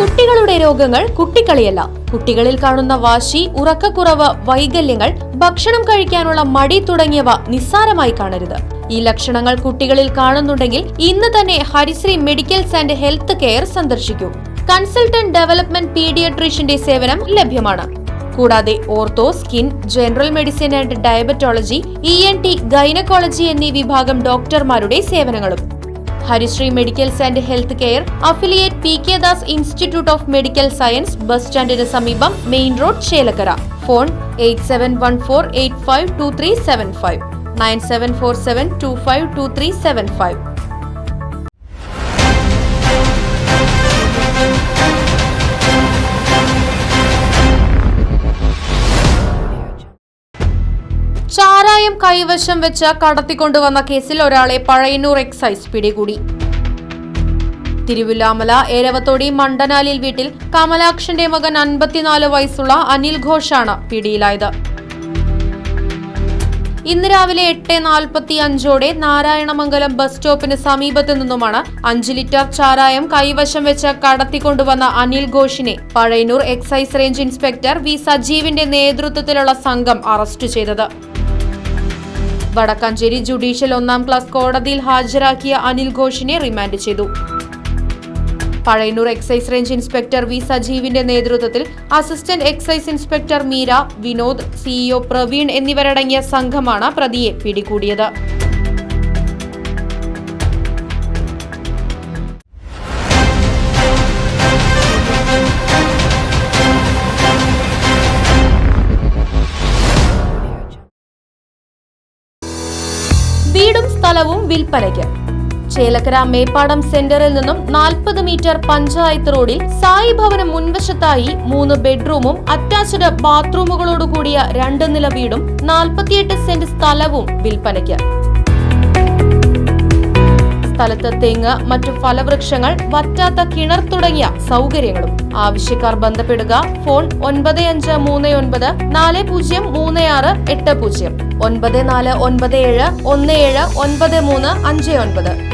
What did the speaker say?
കുട്ടികളുടെ രോഗങ്ങൾ കുട്ടിക്കളിയല്ല. കുട്ടികളിൽ കാണുന്ന വാശി, ഉറക്കക്കുറവ്, വൈകല്യങ്ങൾ, ഭക്ഷണം കഴിക്കാനുള്ള മടി തുടങ്ങിയവ നിസ്സാരമായി കാണരുത്. ഈ ലക്ഷണങ്ങൾ കുട്ടികളിൽ കാണുന്നുണ്ടെങ്കിൽ ഇന്ന് തന്നെ Harisree medicals and health care സന്ദർശിക്കൂ. കൺസൾട്ടന്റ് ഡെവലപ്മെന്റ് പീഡിയാട്രീഷ്യന്റെ സേവനം ലഭ്യമാണ്. കൂടാതെ ortho, skin, general medicine and diabetology, ENT, gynaecology എന്നീ വിഭാഗം ഡോക്ടർമാരുടെ സേവനങ്ങളും. Harisree medicals and health care, affiliate PK Das institute of medical science, bus സ്റ്റാൻഡിന് സമീപം, മെയിൻ റോഡ്, ചേലക്കര. ഫോൺ 8714852375 9747252375. ചാരായം കൈവശം വെച്ച് കടത്തിക്കൊണ്ടുവന്ന കേസിൽ ഒരാളെ പഴയന്നൂർ എക്സൈസ് പിടികൂടി. തിരുവില്ലാമല ഏരവത്തോടി മണ്ടനാലിൽ വീട്ടിൽ കമലാക്ഷന്റെ മകൻ 54 വയസ്സുള്ള അനിൽ ഘോഷാണ് പിടിയിലായത്. ഇന്ന് രാവിലെ 8:45 നാരായണമംഗലം ബസ് സ്റ്റോപ്പിന് സമീപത്തു നിന്നുമാണ് 5 ലിറ്റർ ചാരായം കൈവശം വെച്ച് കടത്തിക്കൊണ്ടുവന്ന അനിൽ ഘോഷിനെ Pazhayannur excise range inspector V സജീവിന്റെ നേതൃത്വത്തിലുള്ള സംഘം അറസ്റ്റ് ചെയ്തത്. വടക്കാഞ്ചേരി ജുഡീഷ്യൽ 1ാം ക്ലാസ് കോടതിയിൽ ഹാജരാക്കിയ അനിൽ ഘോഷിനെ റിമാൻഡ് ചെയ്തു. Pazhayannur excise range inspector V സജീവിന്റെ നേതൃത്വത്തിൽ assistant excise inspector Meera, Vinod, CEO Praveen എന്നിവരടങ്ങിയ സംഘമാണ് പ്രതിയെ പിടികൂടിയത്. വീടും സ്ഥലവും വിൽപ്പനയ്ക്ക്. ചേലക്കര മേപ്പാടം സെന്ററിൽ നിന്നും 40 മീറ്റർ പഞ്ചായത്ത് റോഡിൽ സായി ഭവന മുൻവശത്തായി 3 ബെഡ്റൂമും അറ്റാച്ച്ഡ് ബാത്റൂമുകളോടുകൂടിയ 2 നില വീടും 48 സെന്റ് സ്ഥലവും വിൽപ്പനയ്ക്ക്. സ്ഥലത്ത് തെങ്ങ്, മറ്റു ഫലവൃക്ഷങ്ങൾ, വറ്റാത്ത കിണർ തുടങ്ങിയ സൗകര്യങ്ങളും. ആവശ്യക്കാർ ബന്ധപ്പെടുക. ഫോൺ 9539403680 9497179359.